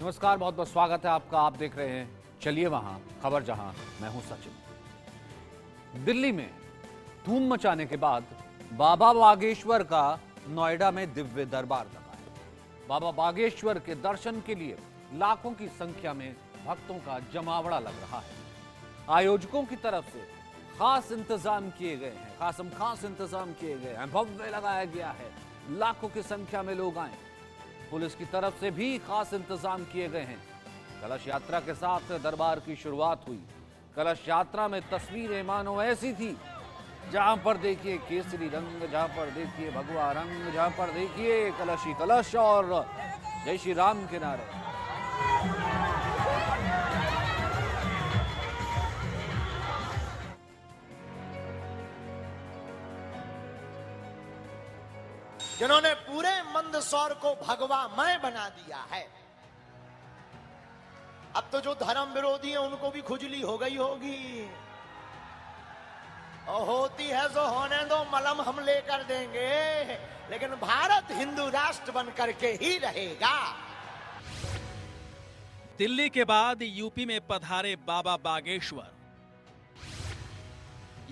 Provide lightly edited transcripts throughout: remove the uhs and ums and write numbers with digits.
नमस्कार, बहुत बहुत स्वागत है आपका। आप देख रहे हैं चलिए वहां खबर जहां। मैं हूं सचिन। दिल्ली में धूम मचाने के बाद बाबा बागेश्वर का नोएडा में दिव्य दरबार लगा है। बाबा बागेश्वर के दर्शन के लिए लाखों की संख्या में भक्तों का जमावड़ा लग रहा है। आयोजकों की तरफ से खास इंतजाम किए गए हैं, खास इंतजाम किए गए हैं, भव्य लगाया गया है, लाखों की संख्या में लोग आए। पुलिस की तरफ से भी खास इंतजाम किए गए हैं। कलश यात्रा के साथ दरबार की शुरुआत हुई। कलश यात्रा में तस्वीरें मानो ऐसी थी, जहां पर देखिए केसरी रंग, जहां पर देखिए भगवा रंग, जहां पर देखिए कलश ही कलश और जय श्री राम के नारे। जिन्होंने पूरे मंदसौर को भगवामय बना दिया है। अब तो जो धर्म विरोधी हैं उनको भी खुजली हो गई होगी। और होती है जो होने दो, मलम हम लेकर देंगे, लेकिन भारत हिंदू राष्ट्र बन करके ही रहेगा। दिल्ली के बाद यूपी में पधारे बाबा बागेश्वर।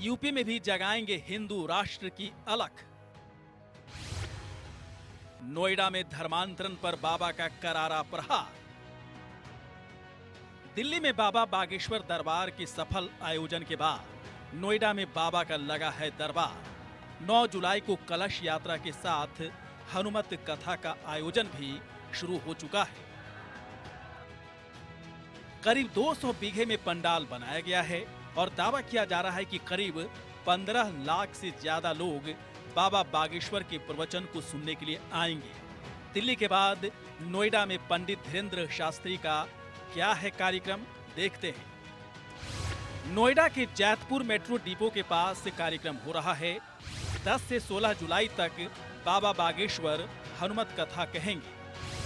यूपी में भी जगाएंगे हिंदू राष्ट्र की अलख। नोएडा में धर्मांतरण पर बाबा का करारा प्रहार। दिल्ली में बाबा बागेश्वर दरबार के सफल आयोजन के बाद नोएडा में बाबा का लगा है दरबार। 9 जुलाई को कलश यात्रा के साथ हनुमत कथा का आयोजन भी शुरू हो चुका है। करीब 200 बीघे में पंडाल बनाया गया है और दावा किया जा रहा है कि करीब 15 लाख से ज्यादा लोग बाबा बागेश्वर के प्रवचन को सुनने के लिए आएंगे। दिल्ली के बाद नोएडा में पंडित धीरेन्द्र शास्त्री का क्या है कार्यक्रम, देखते हैं। नोएडा के जैतपुर मेट्रो डिपो के पास कार्यक्रम हो रहा है। 10 से 16 जुलाई तक बाबा बागेश्वर हनुमत कथा कहेंगे।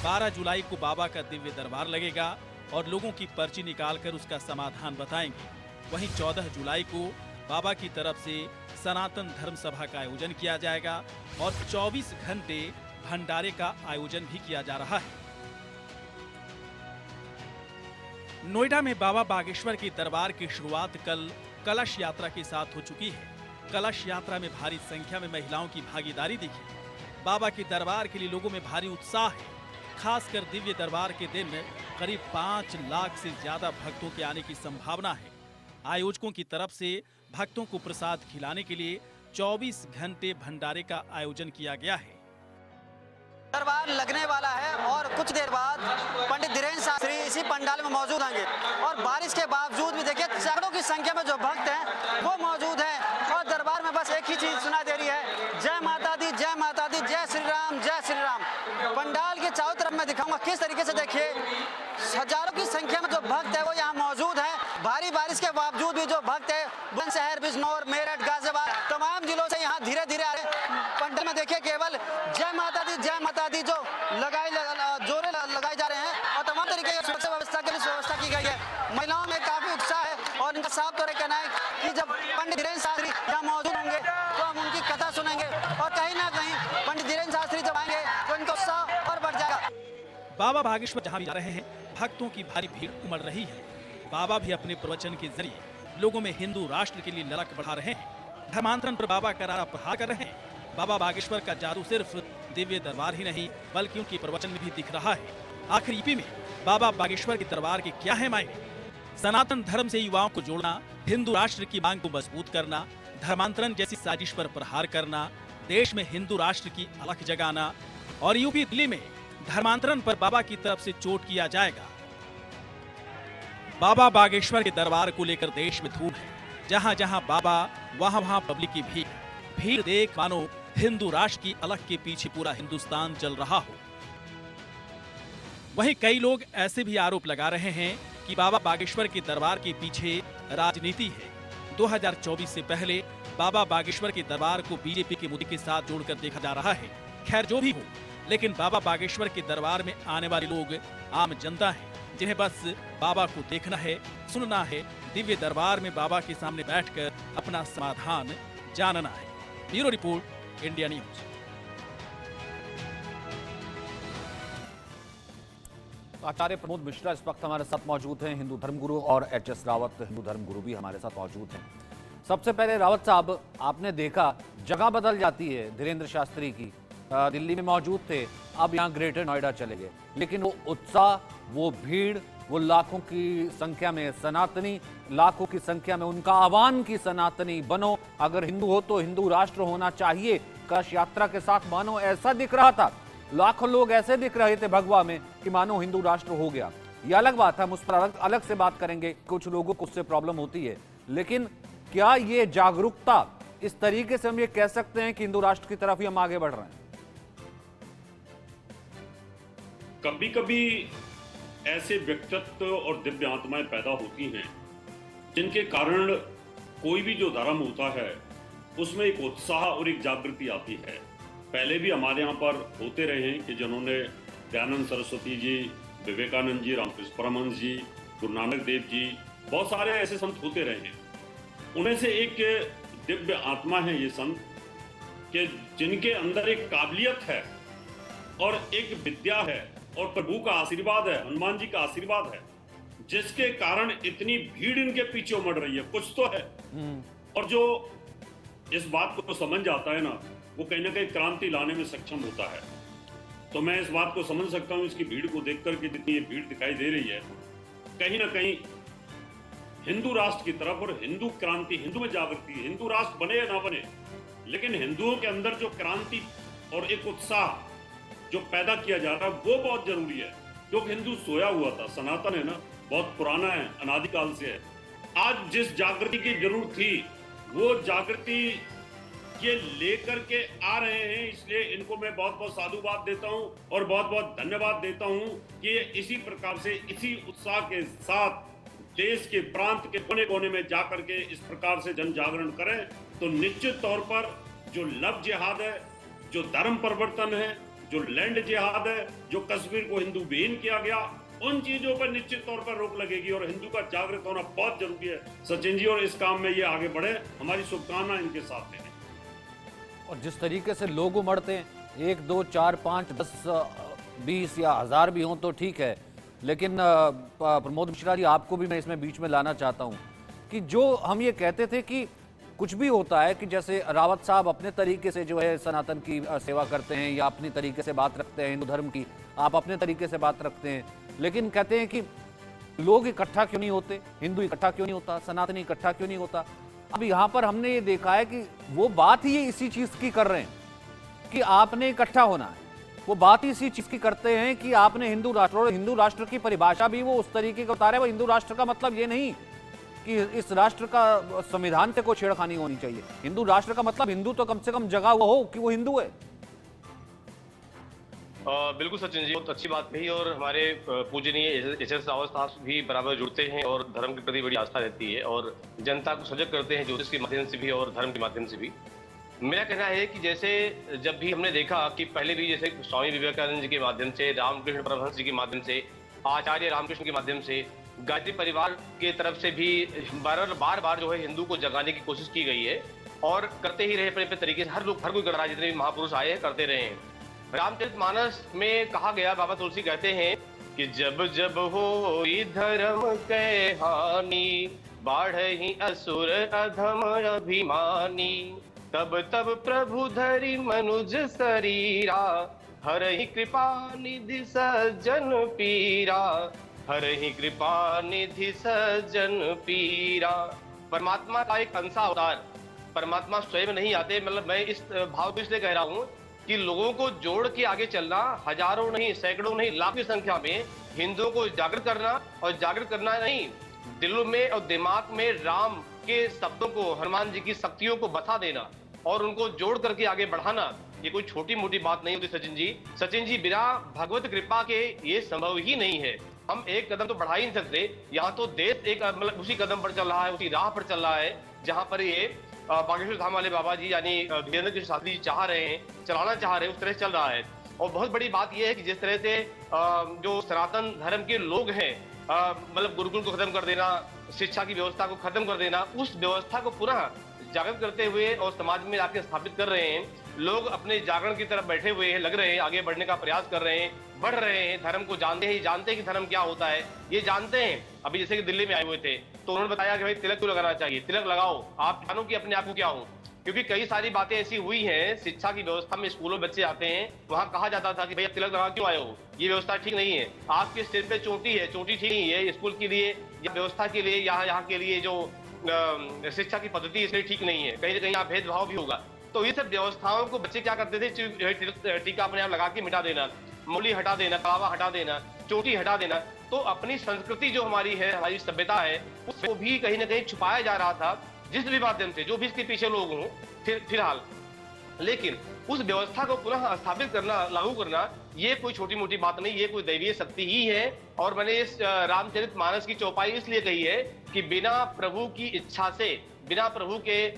12 जुलाई को बाबा का दिव्य दरबार लगेगा और लोगों की पर्ची निकालकर उसका समाधान बताएंगे। वहीं 14 जुलाई को बाबा की तरफ से सनातन धर्म सभा का आयोजन किया जाएगा और 24 घंटे भंडारे का आयोजन भी किया जा रहा है। नोएडा में बाबा बागेश्वर के दरबार की शुरुआत कल कलश यात्रा के साथ हो चुकी है। कलश यात्रा में भारी संख्या में महिलाओं की भागीदारी दिखी। बाबा के दरबार के लिए लोगों में भारी उत्साह है। खासकर दिव्य दरबार के दिन करीब 5 लाख से ज्यादा भक्तों के आने की संभावना है। आयोजकों की तरफ से भक्तों को प्रसाद खिलाने के लिए 24 घंटे भंडारे का आयोजन किया गया है। दरबार लगने वाला है और कुछ देर बाद पंडित धीरेन्द्र शास्त्री इसी पंडाल में मौजूद होंगे और बारिश के बावजूद भी देखिए सैकड़ों की संख्या में जो भक्त हैं वो मौजूद हैं और दरबार में बस एक ही चीज सुनाई दे रही है, जय माता दी, जय माता दी, जय श्री राम, जय श्री राम। पंडाल के चारों तरफ मैं दिखाऊंगा किस तरीके से देखिए हजारों की संख्या में जो भक्त है वो यहाँ मौजूद है। भारी बारिश के बावजूद भी जो भक्त है बुलंदशहर, बिजनौर, मेरठ, गाजियाबाद तमाम जिलों से यहाँ धीरे धीरे आ रहे हैं। पंडाल में देखिए केवल जय माता दी जो जोरे लगाए जा रहे हैं और तमाम तरीके की सुरक्षा व्यवस्था के लिए व्यवस्था की गई है। महिलाओं में काफी उत्साह है और इनका साफ तौर पर कहना है कि जब पंडित धीरेन्द्र शास्त्री यहाँ मौजूद होंगे तो हम उनकी कथा सुनेंगे और कहीं ना कहीं पंडित धीरेन्द्र शास्त्री जब आएंगे तो इनका उत्साह और बढ़ जाएगा। बाबा बागेश्वर जहाँ भी जा रहे हैं भक्तों की भारी भीड़ उमड़ रही है। बाबा भी अपने प्रवचन के जरिए लोगों में हिंदू राष्ट्र के लिए ललक बढ़ा रहे हैं। धर्मांतरण पर बाबा करारा प्रहार कर रहे हैं। बाबा बागेश्वर का जादू सिर्फ दिव्य दरबार ही नहीं बल्कि उनके प्रवचन में भी दिख रहा है। आखिर यूपी में बाबा बागेश्वर के दरबार के क्या है मायने? सनातन धर्म से युवाओं को जोड़ना, हिंदू राष्ट्र की मांग को मजबूत करना, धर्मांतरण जैसी साजिश पर प्रहार करना, देश में हिंदू राष्ट्र की अलख जगाना और यूपी दिल्ली में धर्मांतरण पर बाबा की तरफ से चोट किया जाएगा। बाबा बागेश्वर के दरबार को लेकर देश में धूम है। जहां जहां बाबा वहां पब्लिक की भीड़ देख मानो हिंदू राष्ट्र की अलख के पीछे पूरा हिंदुस्तान चल रहा हो। वहीं कई लोग ऐसे भी आरोप लगा रहे हैं कि बाबा बागेश्वर के दरबार के पीछे राजनीति है। 2024 से पहले बाबा बागेश्वर के दरबार को बीजेपी के मुद्दे के साथ जोड़कर देखा जा रहा है। खैर जो भी हो, लेकिन बाबा बागेश्वर के दरबार में आने वाले लोग आम जनता है जिन्हें बस बाबा को देखना है, सुनना है, दिव्य दरबार में बाबा के सामने बैठकर अपना समाधान जानना है। Bureau report, India News. Acharya Pramod Mishra इस वक्त हमारे साथ मौजूद हैं, हिंदू धर्मगुरु, और एच.एस. रावत हिंदू धर्मगुरु भी हमारे साथ मौजूद हैं। सबसे पहले रावत साहब, आपने देखा जगह बदल जाती है धीरेन्द्र शास्त्री की, दिल्ली में मौजूद थे, अब यहाँ ग्रेटर नोएडा चले गए, लेकिन वो उत्साह, वो भीड़, वो लाखों की संख्या में सनातनी, लाखों की संख्या में उनका आह्वान कि सनातनी बनो, अगर हिंदू हो तो हिंदू राष्ट्र होना चाहिए, कलश यात्रा के साथ मानो ऐसा दिख रहा था। लाखों लोग ऐसे दिख रहे थे भगवा में कि मानो हिंदू राष्ट्र हो गया। ये अलग बात है, हम उस पर अलग से बात करेंगे, कुछ लोगों को उससे प्रॉब्लम होती है, लेकिन क्या ये जागरूकता, इस तरीके से हम ये कह सकते हैं कि हिंदू राष्ट्र की तरफ ही हम आगे बढ़ रहे हैं? कभी कभी ऐसे व्यक्तित्व और दिव्य आत्माएं पैदा होती हैं जिनके कारण कोई भी जो धर्म होता है उसमें एक उत्साह और एक जागृति आती है। पहले भी हमारे यहाँ पर होते रहे हैं कि जिन्होंने दयानंद सरस्वती जी, विवेकानंद जी, रामकृष्ण परमहंस जी, गुरु नानक देव जी, बहुत सारे ऐसे संत होते रहे हैं। उनमें से एक दिव्य आत्मा है ये संत कि जिनके अंदर एक काबिलियत है और एक विद्या है और प्रभु का आशीर्वाद है, हनुमान जी का आशीर्वाद है, जिसके कारण इतनी भीड़ इनके पीछे उमड़ रही है। कुछ तो है, और जो इस बात को समझ जाता है ना, वो कहीं ना कहीं क्रांति लाने में सक्षम होता है। तो मैं इस बात को समझ सकता हूँ, इसकी भीड़ को देख करके जितनी ये भीड़ दिखाई दे रही है, कहीं ना कहीं हिंदू राष्ट्र की तरफ और हिंदू क्रांति, हिंदू में जागृति, हिंदू राष्ट्र बने या ना बने, लेकिन हिंदुओं के अंदर जो क्रांति और एक उत्साह जो पैदा किया जा रहा है वो बहुत जरूरी है। क्योंकि हिंदू सोया हुआ था, सनातन है ना, बहुत पुराना है, अनादिकाल से है। आज जिस जागृति की जरूरत थी वो जागृति ये लेकर के आ रहे हैं, इसलिए इनको मैं बहुत बहुत साधुवाद देता हूं और बहुत बहुत धन्यवाद देता हूं कि ये इसी प्रकार से, इसी उत्साह के साथ देश के प्रांत के कोने कोने में जाकर के इस प्रकार से जन जागरण करें। तो निश्चित तौर पर जो लव जिहाद है, जो धर्म परिवर्तन है, जो लैंड जिहाद है, जो कश्मीर को हिंदू विहीन किया गया, उन चीजों पर निश्चित तौर पर रोक लगेगी और हिंदू का जागृत होना बहुत जरूरी है सचिन जी, और इस काम में ये आगे बढ़े। हमारी शुभकामना इनके साथ है। और जिस तरीके से लोग उमड़ते हैं, 1, 2, 4, 5, 10, 20 या 1000 भी हों तो ठीक है, लेकिन प्रमोद मिश्रा जी, आपको भी मैं इसमें बीच में लाना चाहता हूं कि जो हम ये कहते थे कि कुछ भी होता है कि जैसे रावत साहब अपने तरीके से जो है सनातन की सेवा करते हैं या अपनी तरीके से बात रखते हैं, हिंदू धर्म की आप अपने तरीके से बात रखते हैं, लेकिन कहते हैं कि लोग इकट्ठा क्यों नहीं होते, हिंदू इकट्ठा क्यों नहीं होता, सनातनी इकट्ठा क्यों नहीं होता। अब यहाँ पर हमने ये देखा है कि वो बात ही इसी चीज की कर रहे हैं कि आपने इकट्ठा होना है, वो बात ही इसी चीज की करते हैं कि आपने हिंदू राष्ट्र, और हिंदू राष्ट्र की परिभाषा भी वो उस तरीके का बता रहे हैं। हिंदू राष्ट्र का मतलब ये नहीं कि इस राष्ट्र का संविधान से कोई छेड़खानी होनी चाहिए। हिंदू राष्ट्र का मतलब हिंदू तो कम से कम जगा हुआ हो कि वो हिंदू है। बिल्कुल सचिन जी, बहुत अच्छी बात कही, और हमारे पूजनीय एच.एस. रावत साहब भी बराबर जुड़ते हैं और धर्म के प्रति बड़ी आस्था रहती है और जनता को सजग करते हैं ज्योतिष के माध्यम से भी और धर्म के माध्यम से भी। मेरा कहना है कि जैसे जब भी हमने देखा कि पहले भी जैसे स्वामी विवेकानंद जी के माध्यम से, रामकृष्ण परमहंस जी के माध्यम से, आचार्य रामकृष्ण के माध्यम से, गायत्री परिवार के तरफ से भी बार बार जो है हिंदू को जगाने की कोशिश की गई है और करते ही रहे अपने तरीके से। हर कोई कर रहा है, जितने भी महापुरुष आए हैं करते रहे हैं। रामचरितमानस में कहा गया, बाबा तुलसी कहते हैं कि जब जब हो धर्म के हानि, बाढ़हि असुर अधम अभिमानी, तब तब प्रभु धरि मनुज शरीरा, हरहि कृपा निधि सज्जन पीरा, हरहि कृपा निधि सज्जन पीरा। परमात्मा का एक अंश अवतार, परमात्मा स्वयं नहीं आते, मतलब मैं इस भाव को इसलिए कह रहा हूँ कि लोगों को जोड़ के आगे चलना, हजारों नहीं, सैकड़ों नहीं, लाखों की संख्या में हिंदुओं को जागृत करना, और जागृत करना नहीं, दिलों में और दिमाग में राम के शब्दों को, हनुमान जी की शक्तियों को बता देना और उनको जोड़ करके आगे बढ़ाना, ये कोई छोटी मोटी बात नहीं होती सचिन जी। सचिन जी, बिना भगवत कृपा के ये संभव ही नहीं है। हम एक कदम तो बढ़ा ही नहीं सकते। यहाँ तो देश एक मतलब उसी कदम पर चल रहा है, उसी राह पर चल रहा है जहाँ पर ये बागेश्वर धाम वाले बाबा जी यानी धीरेन्द्र कृष्ण शास्त्री जी चाह रहे हैं, चलाना चाह रहे हैं, उस तरह से चल रहा है। और बहुत बड़ी बात यह है कि जिस तरह से जो सनातन धर्म के लोग हैं, मतलब गुरुकुल को खत्म कर देना, शिक्षा की व्यवस्था को खत्म कर देना, उस व्यवस्था को पुनः जागृत करते हुए और समाज में आके स्थापित कर रहे हैं। लोग अपने जागरण की तरफ बैठे हुए हैं, लग रहे हैं, आगे बढ़ने का प्रयास कर रहे हैं, बढ़ रहे हैं, धर्म को जानते हैं कि धर्म क्या होता है, ये जानते हैं। अभी जैसे कि दिल्ली में आए हुए थे तो उन्होंने बताया कि भाई तिलक क्यों लगाना चाहिए, तिलक लगाओ, आप जानो कि अपने आप को क्या हो। क्योंकि कई सारी बातें ऐसी हुई हैं, शिक्षा की व्यवस्था में स्कूलों में बच्चे आते हैं, वहां कहा जाता था कि भैया तिलक लगा क्यों आए हो, ये व्यवस्था ठीक नहीं है, आपके सिर पे चोटी है, चोटी ठीक नहीं है, स्कूल के लिए या व्यवस्था के लिए यहाँ के लिए जो शिक्षा की पद्धति इसलिए ठीक नहीं है, कहीं ना कहीं यहाँ भेदभाव भी होगा। तो ये सब व्यवस्थाओं को बच्चे क्या करते थे, टीका अपने आप लगा के मिटा देना, मौली हटा देना, कलावा हटा देना, चोटी हटा देना। तो अपनी संस्कृति जो हमारी है, हमारी सभ्यता है, उसको भी कहीं ना कहीं छुपाया जा रहा था, जिस भी माध्यम से, जो भी इसके पीछे लोग हों फिलहाल। लेकिन उस व्यवस्था को पुनः स्थापित करना, लागू करना, ये कोई छोटी मोटी बात नहीं, ये कोई दैवीय शक्ति ही है। और मैंने इस रामचरितमानस की चौपाई इसलिए कही है कि बिना प्रभु की इच्छा से, बिना प्रभु के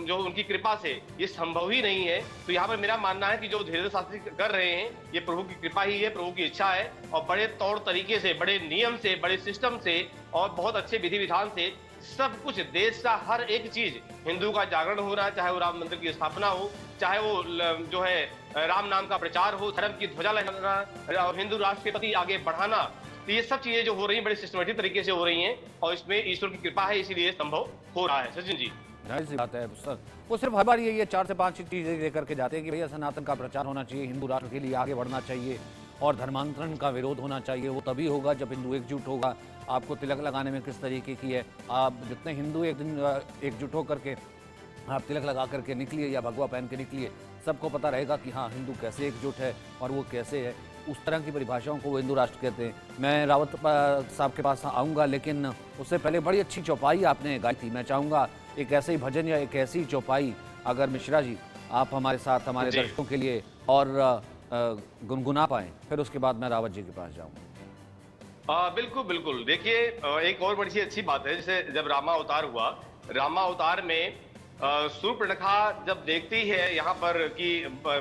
जो उनकी कृपा से ये संभव ही नहीं है। तो यहाँ पर मेरा मानना है कि जो धीरेन्द्र शास्त्री कर रहे हैं, ये प्रभु की कृपा ही है, प्रभु की इच्छा है। और बड़े तौर तरीके से, बड़े नियम से, बड़े सिस्टम से और बहुत अच्छे विधि विधान से सब कुछ, देश का हर एक चीज, हिंदू का जागरण हो रहा है, चाहे वो राम मंदिर की स्थापना हो, चाहे वो जो है राम नाम का प्रचार हो, धर्म की ध्वजा लहराना और हिंदू राष्ट्र के प्रति आगे बढ़ाना, तो ये सब चीजें जो हो रही हैं बड़े सिस्टमेटिक तरीके से हो रही हैं और इसमें ईश्वर की कृपा है, इसीलिए संभव हो रहा है। सचिन जी, जाहिर सी बात है सर, वो सिर्फ हर बार ये 4 से 5 चीजें लेकर के जाते हैं कि भैया सनातन का प्रचार होना चाहिए, हिंदू राष्ट्र के लिए आगे बढ़ना चाहिए और धर्मांतरण का विरोध होना चाहिए। वो तभी होगा जब हिंदू एकजुट होगा। आपको तिलक लगाने में किस तरीके की है, आप जितने हिंदू एक दिन एकजुट होकर के आप तिलक लगा करके निकलिए या भगवा पहन के निकलिए, सबको पता रहेगा कि हाँ हिंदू कैसे एकजुट है और वो कैसे है। उस तरह की परिभाषाओं को वो हिंदू राष्ट्र कहते हैं। मैं रावत साहब के पास आऊँगा, लेकिन उससे पहले बड़ी अच्छी चौपाई आपने गाई थी। मैं चाहूँगा एक ऐसे ही भजन या एक ऐसी चौपाई अगर मिश्रा जी आप हमारे साथ, हमारे दर्शकों के लिए और गुनगुना पाएँ, फिर उसके बाद मैं रावत जी के पास जाऊँगा। बिल्कुल बिल्कुल। देखिए, एक और बड़ी अच्छी बात है, जैसे जब रामा अवतार हुआ, रामा अवतार में शूर्पणखा जब देखती है यहाँ पर कि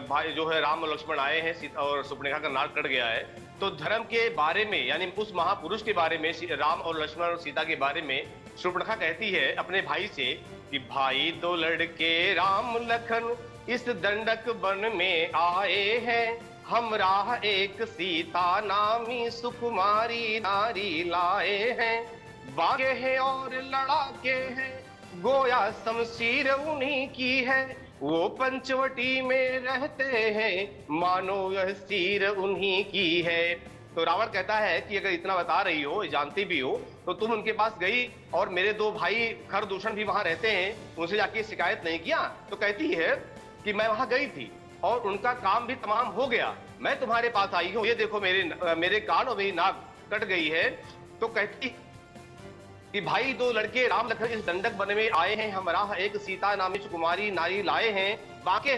भाई जो है राम और लक्ष्मण आए हैं और शूर्पणखा का नाक कट गया है, तो धर्म के बारे में, यानी उस महापुरुष के बारे में, राम और लक्ष्मण और सीता के बारे में शूर्पणखा कहती है अपने भाई से कि भाई 2 लड़के राम लखन इस दंडक वन में आए हैं, हम राह एक सीता नामी सुकुमारी नारी लाए हैं, बागे हैं और लड़ाके हैं, गोया शमशीर उन्हीं की है, वो पंचवटी में रहते हैं, मानो यह सिर उन्हीं की है। तो रावण कहता है कि अगर इतना बता रही हो, जानती भी हो, तो तुम उनके पास गई और मेरे 2 भाई खरदूषण भी वहां रहते हैं, उनसे जाके शिकायत नहीं किया? तो कहती है कि मैं वहां गई थी और उनका काम भी तमाम हो गया, मैं तुम्हारे पास आई हूँ, ये देखो मेरे कान और मेरी नाक कट गई है। तो कहती कि भाई 2 लड़के राम लखन इस दंडक वन में आए हैं, हम राह एक सीता नामी सुकुमारी नारी लाए हैं, बांके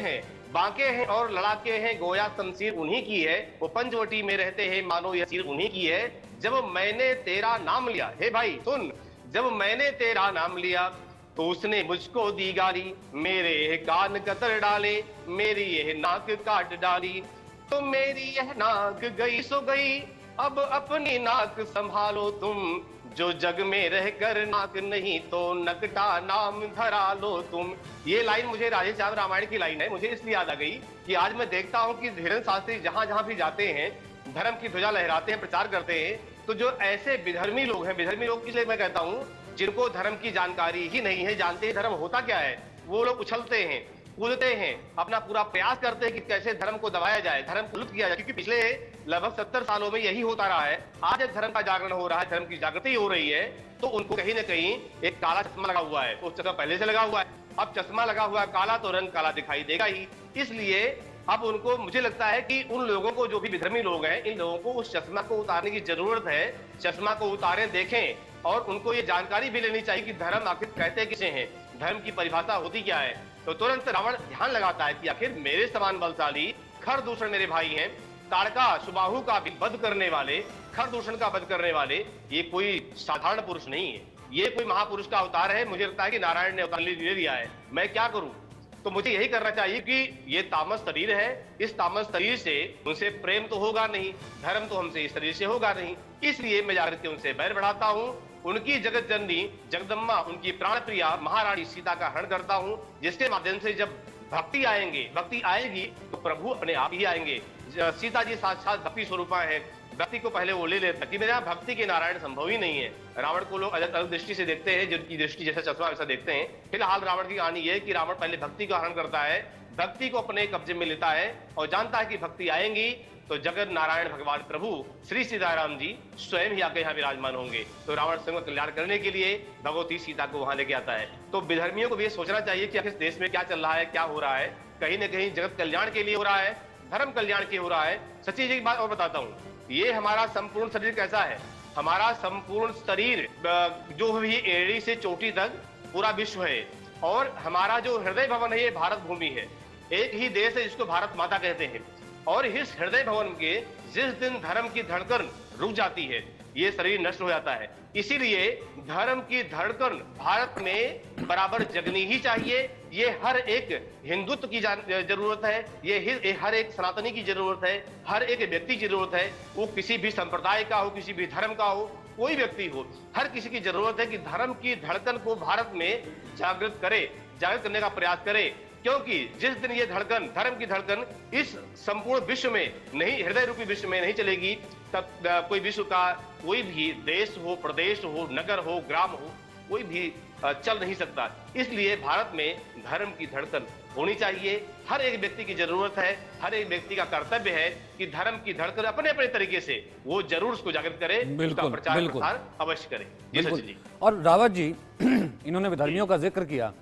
हैं और लड़ाके हैं, गोया शमशीर उन्हीं की है, वो पंचवटी में रहते हैं, मानो यह सिर उन्हीं की है। जब मैंने तेरा नाम लिया, हे भाई सुन, जब मैंने तेरा नाम लिया तो उसने मुझको दी गारी, मेरे कान कतर डाले, मेरी यह नाक काट डाली, तो मेरी यह नाक गई सो गई, अब अपनी नाक संभालो तुम, जो जग में रहकर नाक नहीं तो नकटा नाम धरा लो तुम। ये लाइन मुझे राधे श्याम रामायण की लाइन है, मुझे इसलिए याद आ गई कि आज मैं देखता हूँ कि धीरेन्द्र शास्त्री जहां जहां भी जाते हैं, धर्म की ध्वजा लहराते हैं, प्रचार करते हैं, तो जो ऐसे विधर्मी लोग हैं, विधर्मी लोग इसलिए मैं कहता हूँ जिनको धर्म की जानकारी ही नहीं है, जानते हैं धर्म होता क्या है, वो लोग उछलते हैं, कूदते हैं, अपना पूरा प्रयास करते हैं कि कैसे धर्म को दबाया जाए, धर्म को लुप्त किया जाए, क्योंकि पिछले लगभग 70 सालों में यही होता रहा है। आज जब धर्म का जागरण हो रहा है, धर्म की जागृति हो रही है, तो उनको कहीं ना कहीं एक काला चश्मा लगा हुआ है। उस चश्मा पहले से लगा हुआ है, अब चश्मा लगा हुआ है काला, तो रंग काला दिखाई देगा ही। इसलिए अब उनको, मुझे लगता है कि उन लोगों को, जो भी विधर्मी लोग हैं, इन लोगों को उस चश्मा को उतारने की जरूरत है। चश्मा को उतारें, देखें, और उनको ये जानकारी भी लेनी चाहिए कि धर्म आखिर कहते किसे हैं, धर्म की परिभाषा होती क्या है। तो तुरंत रावण ध्यान लगाता है कि आखिर मेरे समान बलशाली खरदूषण मेरे भाई हैं, ताड़का सुबाहु का भी वध करने वाले, खरदूषण का वध करने वाले, ये कोई साधारण पुरुष नहीं है, ये कोई महापुरुष का अवतार है। मुझे लगता है कि नारायण ने अवतार ले लिया है, मैं क्या करूं? तो मुझे यही करना चाहिए कि ये तामस शरीर है, इस तामस शरीर से उनसे प्रेम तो होगा नहीं, धर्म तो हमसे इस शरीर से होगा नहीं, इसलिए मैं जाकर के उनसे बैर बढ़ाता हूं, उनकी जगत जननी जगदम्बा, उनकी प्राण प्रिया महारानी सीता का हरण करता हूं, जिसके माध्यम से जब भक्ति आएगी तो प्रभु अपने आप ही आएंगे। सीता जी साक्षात भक्ति स्वरूपा है, भक्ति को पहले वो ले लेता कि मेरे यहाँ भक्ति के नारायण संभव ही नहीं है। रावण को लोग अलग अलग दृष्टि से देखते हैं, जिनकी दृष्टि जैसा चश्मा वैसा देखते हैं। फिलहाल रावण की कहानी ये है कि रावण पहले भक्ति का हरण करता है, भक्ति को अपने कब्जे में लेता है और जानता है कि भक्ति आएंगी तो जगत नारायण भगवान प्रभु श्री सीताराम जी स्वयं ही आके यहाँ विराजमान होंगे। तो रावण संग कल्याण करने के लिए भगवती सीता को वहां लेके आता है। तो विधर्मियों को भी ये सोचना चाहिए कि इस देश में क्या चल रहा है, क्या हो रहा है। कहीं ना कहीं जगत कल्याण के लिए हो रहा है, धर्म कल्याण के लिए हो रहा है। सच्ची जी की बात और बताता हूँ, ये हमारा संपूर्ण शरीर कैसा है, हमारा संपूर्ण शरीर जो भी एड़ी से चोटी तक पूरा विश्व है, और हमारा जो हृदय भवन है ये भारत भूमि है। एक ही देश है जिसको भारत माता कहते हैं, और इस हृदय भवन के जिस दिन धर्म की धड़कन रुक जाती है ये शरीर नष्ट हो जाता है। इसीलिए धर्म की धड़कन भारत में बराबर जगनी ही चाहिए। ये हर एक हिंदुत्व की जरूरत है, ये हर एक सनातनी की जरूरत है, हर एक व्यक्ति की जरूरत है। वो किसी भी संप्रदाय का हो, किसी भी धर्म का हो, कोई व्यक्ति हो, हर किसी की जरूरत है कि धर्म की धड़कन को भारत में जागृत करने का प्रयास करे। क्योंकि जिस दिन ये धड़कन, धर्म की धड़कन इस संपूर्ण विश्व में नहीं, हृदय रूपी विश्व में नहीं चलेगी, तब कोई विश्व का कोई भी देश हो, प्रदेश हो, नगर हो, ग्राम हो, कोई भी चल नहीं सकता। इसलिए भारत में धर्म की धड़कन होनी चाहिए। हर एक व्यक्ति की जरूरत है, हर एक व्यक्ति का कर्तव्य है कि धर्म की धड़कन अपने अपने तरीके से वो जरूर उसको जागृत करे, उसका प्रचार प्रसार अवश्य करे। जी सचिन जी। और रावत जी इन्होंने विधर्मियों का जिक्र किया।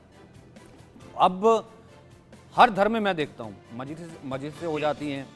अब हर धर्म में मैं देखता हूँ मस्जिद से हो जाती हैं,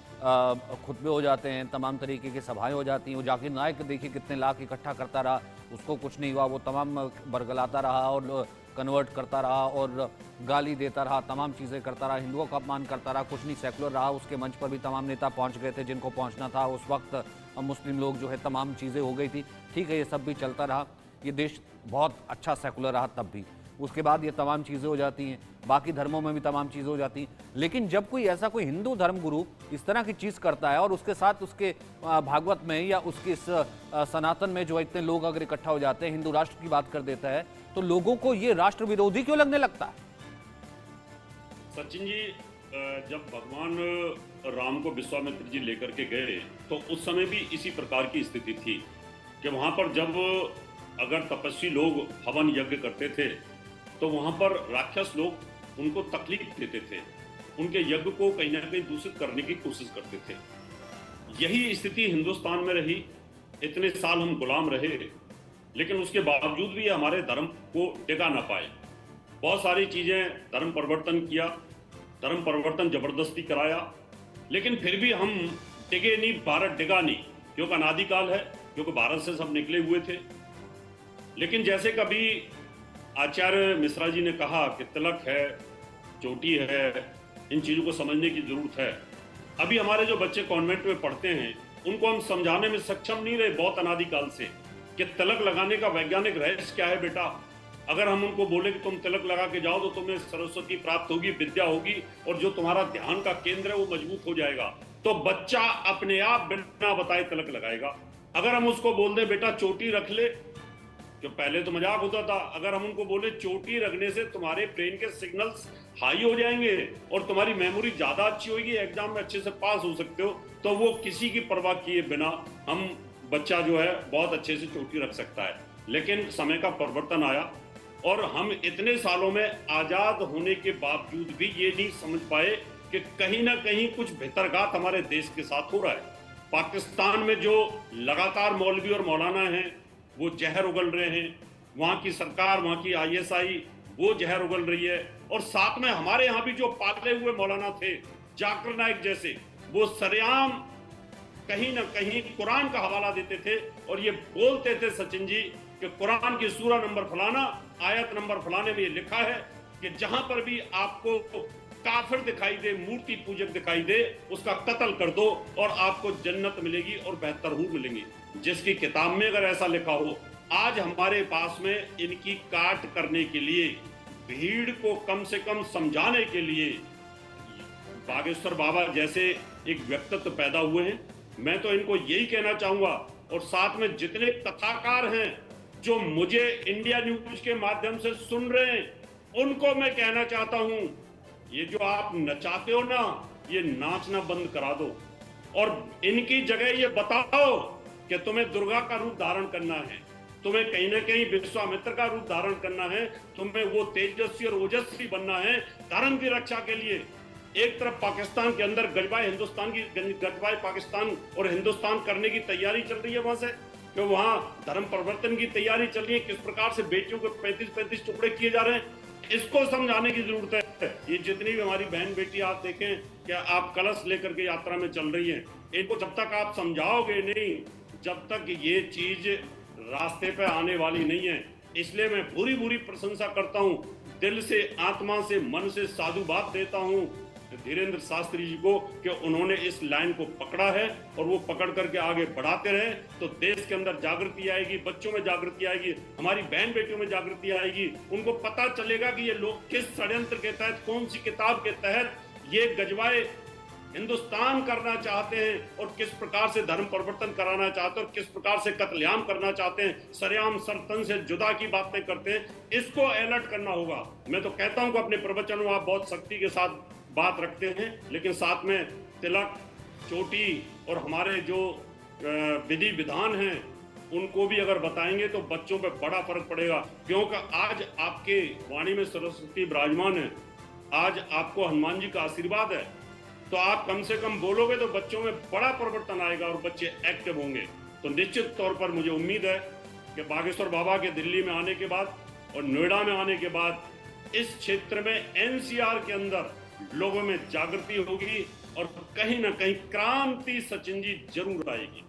खुतबे हो जाते हैं, तमाम तरीके की सभाएं हो जाती हैं। वो जाकिर नाइक देखिए कितने लाख इकट्ठा करता रहा, उसको कुछ नहीं हुआ, वो तमाम बरगलाता रहा और कन्वर्ट करता रहा और गाली देता रहा, तमाम चीज़ें करता रहा, हिंदुओं का अपमान करता रहा, कुछ नहीं सेकुलर रहा। उसके मंच पर भी तमाम नेता पहुंच गए थे जिनको पहुंचना था। उस वक्त मुस्लिम लोग जो है तमाम चीज़ें हो गई थी। ठीक है, ये सब भी चलता रहा, ये देश बहुत अच्छा सेकुलर रहा तब भी। उसके बाद ये तमाम चीज़ें हो जाती हैं, बाकी धर्मों में भी तमाम चीज़ें हो जाती हैं। लेकिन जब कोई ऐसा कोई हिंदू धर्म गुरु इस तरह की चीज़ करता है और उसके साथ उसके भागवत में या उसके इस सनातन में जो इतने लोग अगर इकट्ठा हो जाते हैं, हिंदू राष्ट्र की बात कर देता है, तो लोगों को ये राष्ट्र विरोधी क्यों लगने लगता है? सचिन जी, जब भगवान राम को विश्वामित्र जी लेकर के गए तो उस समय भी इसी प्रकार की स्थिति थी कि वहां पर जब अगर तपस्वी लोग हवन यज्ञ करते थे तो वहां पर राक्षस लोग उनको तकलीफ देते थे, उनके यज्ञ को कहीं ना कहीं दूषित करने की कोशिश करते थे। यही स्थिति हिंदुस्तान में रही, इतने साल हम गुलाम रहे, लेकिन उसके बावजूद भी हमारे धर्म को टिका ना पाए। बहुत सारी चीजें धर्म परिवर्तन किया, धर्म परिवर्तन जबरदस्ती कराया, लेकिन फिर भी हम टिके नहीं, भारत टिका नहीं, क्योंकि अनादिकाल है, क्योंकि भारत से सब निकले हुए थे। लेकिन जैसे कभी आचार्य मिश्रा जी ने कहा कि तिलक है, चोटी है, इन चीजों को समझने की जरूरत है। अभी हमारे जो बच्चे कॉन्वेंट में पढ़ते हैं उनको हम समझाने में सक्षम नहीं रहे बहुत अनादिकाल से कि तिलक लगाने का वैज्ञानिक रहस्य क्या है। बेटा, अगर हम उनको बोले कि तुम तिलक लगा के जाओ तो तुम्हें सरस्वती प्राप्त होगी, विद्या होगी और जो तुम्हारा ध्यान का केंद्र है वो मजबूत हो जाएगा, तो बच्चा अपने आप बिना बताए तिलक लगाएगा। अगर हम उसको बोल दें बेटा चोटी रख ले, जो पहले तो मजाक होता था, अगर हम उनको बोले चोटी रखने से तुम्हारे ब्रेन के सिग्नल्स हाई हो जाएंगे और तुम्हारी मेमोरी ज्यादा अच्छी होगी, एग्जाम में अच्छे से पास हो सकते हो, तो वो किसी की परवाह किए बिना हम बच्चा जो है बहुत अच्छे से चोटी रख सकता है। लेकिन समय का परिवर्तन आया और हम इतने सालों में आजाद होने के बावजूद भी ये नहीं समझ पाए कि कहीं ना कहीं कुछ भितरघात हमारे देश के साथ हो रहा है। पाकिस्तान में जो लगातार मौलवी और मौलाना हैं वो जहर उगल रहे हैं, वहां की सरकार, वहां की ISI वो जहर उगल रही है, और साथ में हमारे यहाँ भी जो पाले हुए मौलाना थे जाकिर नाइक जैसे, वो सरेआम कहीं ना कहीं कुरान का हवाला देते थे और ये बोलते थे सचिन जी कि कुरान की सूरा नंबर फलाना, आयत नंबर फलाने में ये लिखा है कि जहां पर भी आपको काफिर दिखाई दे, मूर्ति पूजक दिखाई दे, उसका कत्ल कर दो और आपको जन्नत मिलेगी और बेहतर हूर मिलेंगी। जिसकी किताब में अगर ऐसा लिखा हो, आज हमारे पास में इनकी काट करने के लिए, भीड़ को कम से कम समझाने के लिए बागेश्वर बाबा जैसे एक व्यक्तित्व पैदा हुए हैं। मैं तो इनको यही कहना चाहूंगा, और साथ में जितने कथाकार हैं जो मुझे इंडिया न्यूज के माध्यम से सुन रहे हैं, उनको मैं कहना चाहता हूं, ये जो आप नचाते हो ना, ये नाचना बंद करा दो और इनकी जगह ये बताओ कि तुम्हें दुर्गा का रूप धारण करना है, तुम्हें कहीं ना कहीं विश्वामित्र का रूप धारण करना है, तुम्हें वो तेजस्वी और ओजस्वी बनना है धर्म की रक्षा के लिए। एक तरफ पाकिस्तान के अंदर गजबाए पाकिस्तान और हिंदुस्तान करने की तैयारी चल रही है, वहां से कि वहां धर्म परिवर्तन की तैयारी चल रही है, किस प्रकार से बेटियों को 35-35 टुकड़े किए जा रहे हैं, इसको समझाने की जरूरत है। ये जितनी भी हमारी बहन बेटी आप देखें कि आप कलश लेकर के यात्रा में चल रही हैं, इनको जब तक आप समझाओगे नहीं, जब तक ये चीज रास्ते पे आने वाली नहीं है। इसलिए मैं पूरी पूरी प्रशंसा करता हूं, दिल से, आत्मा से, मन से साधुवाद देता हूं धीरेन्द्र शास्त्री जी को कि उन्होंने इस लाइन को पकड़ा है और वो पकड़ करके आगे बढ़ाते रहे तो देश के अंदर जागृति आएगी, बच्चों में जागृति आएगी, हमारी बहन बेटियों में जागृति आएगी। उनको पता चलेगा कि ये लोग किस षड्यंत्र के तहत, कौन सी किताब के तहत ये गजवाए हिंदुस्तान करना चाहते हैं और किस प्रकार से धर्म परिवर्तन कराना चाहते हैं और किस प्रकार से कत्लेआम करना चाहते हैं, सरेआम सरतन से जुदा की बातें करते हैं। इसको अलर्ट करना होगा। मैं तो कहता हूं कि अपने प्रवचनों में आप बहुत सख्ती के साथ बात रखते हैं, लेकिन साथ में तिलक, चोटी और हमारे जो विधि विधान हैं उनको भी अगर बताएंगे तो बच्चों पे बड़ा फर्क पड़ेगा। क्योंकि आज आपके वाणी में सरस्वती विराजमान है, आज आपको हनुमान जी का आशीर्वाद है, तो आप कम से कम बोलोगे तो बच्चों में बड़ा परिवर्तन आएगा और बच्चे एक्टिव होंगे। तो निश्चित तौर पर मुझे उम्मीद है कि बागेश्वर बाबा के दिल्ली में आने के बाद और नोएडा में आने के बाद इस क्षेत्र में एनसीआर के अंदर लोगों में जागृति होगी और कहीं ना कहीं क्रांति सचिन जी जरूर आएगी।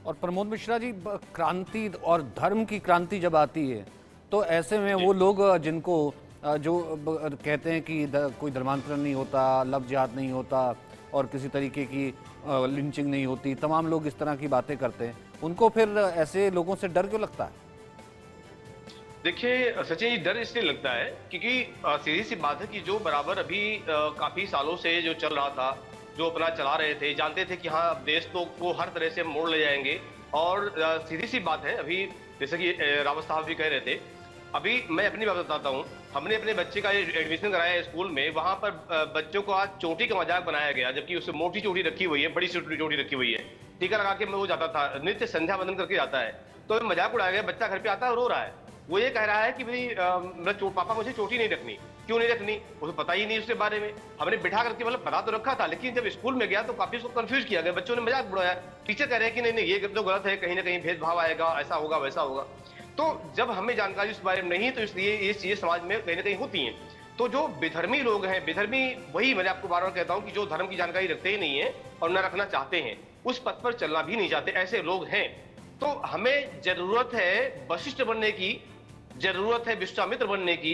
और प्रमोद मिश्रा जी, क्रांति और धर्म की क्रांति जब आती है तो ऐसे में वो लोग जिनको जो कहते हैं कि कोई धर्मांतरण नहीं होता, लव जिहाद नहीं होता और किसी तरीके की लिंचिंग नहीं होती, तमाम लोग इस तरह की बातें करते हैं, उनको फिर ऐसे लोगों से डर क्यों लगता है? देखिए सचिन जी, डर इसलिए लगता है क्योंकि सीधी सी बात है कि जो बराबर अभी काफी सालों से जो चल रहा था, जो अपना चला रहे थे, जानते थे कि हाँ देश तो को हर तरह से मोड़ ले जाएंगे। और सीधी सी बात है, अभी जैसे कि रावत साहब भी कह रहे थे, अभी मैं अपनी बात बताता हूँ। हमने अपने बच्चे का एडमिशन कराया स्कूल में, वहां पर बच्चों को आज चोटी का मजाक बनाया गया, जबकि उससे मोटी चोटी रखी हुई है, बड़ी चोटी रखी हुई है, टीका लगा के वो जाता था, नित्य संध्या वंदन करके जाता है, तो मजाक उड़ाया गया। बच्चा घर पे आता है रो रहा है, वो ये कह रहा है कि भाई पापा मुझे चोटी नहीं रखनी। क्यों नहीं रखनी? उसे पता ही नहीं उसके बारे में। हमने बिठा करके मतलब बता तो रखा था, लेकिन जब स्कूल में गया तो काफी उसको कंफ्यूज किया गया, बच्चों ने मजाक उड़ाया। टीचर कह रहे हैं कि नहीं नहीं ये तो गलत है, कहीं ना कहीं भेदभाव आएगा, ऐसा होगा वैसा होगा। तो जब हमें जानकारी उस बारे में नहीं, तो इसलिए ये चीजें समाज में कहीं ना कहीं होती हैं। तो जो बेधर्मी लोग हैं, बेधर्मी वही मैं आपको बार बार कहता हूं कि जो धर्म की जानकारी रखते ही नहीं है और न रखना चाहते हैं, उस पथ पर चलना भी नहीं चाहते, ऐसे लोग हैं। तो हमें जरूरत है वशिष्ठ बनने की, जरूरत है विश्वामित्र बनने की,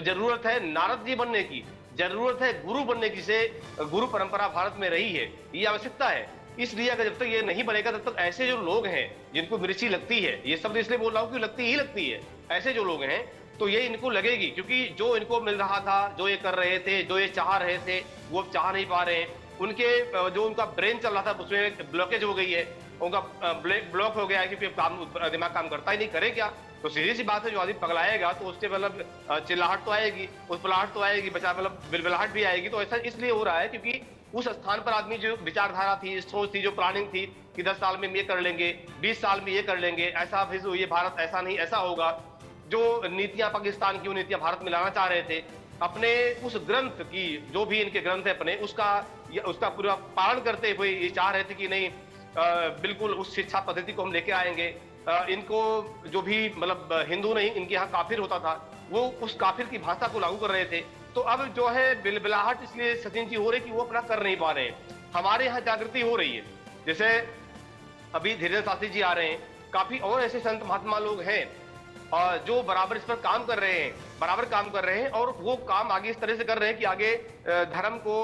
जरूरत है नारद जी बनने की, जरूरत है गुरु बनने की, से गुरु परंपरा भारत में रही है, ये आवश्यकता है। इसलिए अगर जब तक ये नहीं बनेगा तब तक ऐसे जो लोग हैं जिनको मिर्ची लगती है, ये शब्द इसलिए बोल रहा हूं कि लगती ही लगती है, ऐसे जो लोग हैं तो ये इनको लगेगी, क्योंकि जो इनको मिल रहा था, जो ये कर रहे थे, जो ये चाह रहे थे, वो चाह नहीं पा रहे हैं। उनके जो उनका ब्रेन चल रहा था उसमें ब्लॉकेज हो गई है, उनका ब्लॉक हो गया है, क्योंकि दिमाग काम करता ही नहीं, करे क्या? तो सीधी सी बात है, जो आदमी पगलाएगा तो उससे मतलब चिल्लाहट तो आएगी, उत्पलाहट तो आएगी, बचा मतलब बिलबिलाहट भी आएगी। तो ऐसा इसलिए हो रहा है क्योंकि उस स्थान पर आदमी जो विचारधारा थी, सोच थी, जो प्लानिंग थी कि 10 साल में ये कर लेंगे, 20 साल में ये कर लेंगे, ऐसा भेजो, ये भारत ऐसा नहीं ऐसा होगा, जो नीतियां पाकिस्तान की वो नीतियां भारत में लाना चाह रहे थे, अपने उस ग्रंथ की, जो भी इनके ग्रंथ है अपने, उसका पूरा पालन करते हुए ये चाह रहे थे कि नहीं बिल्कुल उस शिक्षा पद्धति को हम लेके आएंगे। इनको जो भी मतलब हिंदू नहीं, इनके यहाँ काफिर होता था, वो उस काफिर की भाषा को लागू कर रहे थे। तो अब जो है बिलबिलाहट इसलिए सचिन जी हो रही कि वो अपना कर नहीं पा रहे हैं। हमारे यहाँ जागृति हो रही है, जैसे अभी धीरेन्द्र शास्त्री जी आ रहे हैं, काफी और ऐसे संत महात्मा लोग हैं जो बराबर इस पर काम कर रहे हैं, बराबर काम कर रहे हैं, और वो काम आगे इस तरह से कर रहे हैं कि आगे धर्म को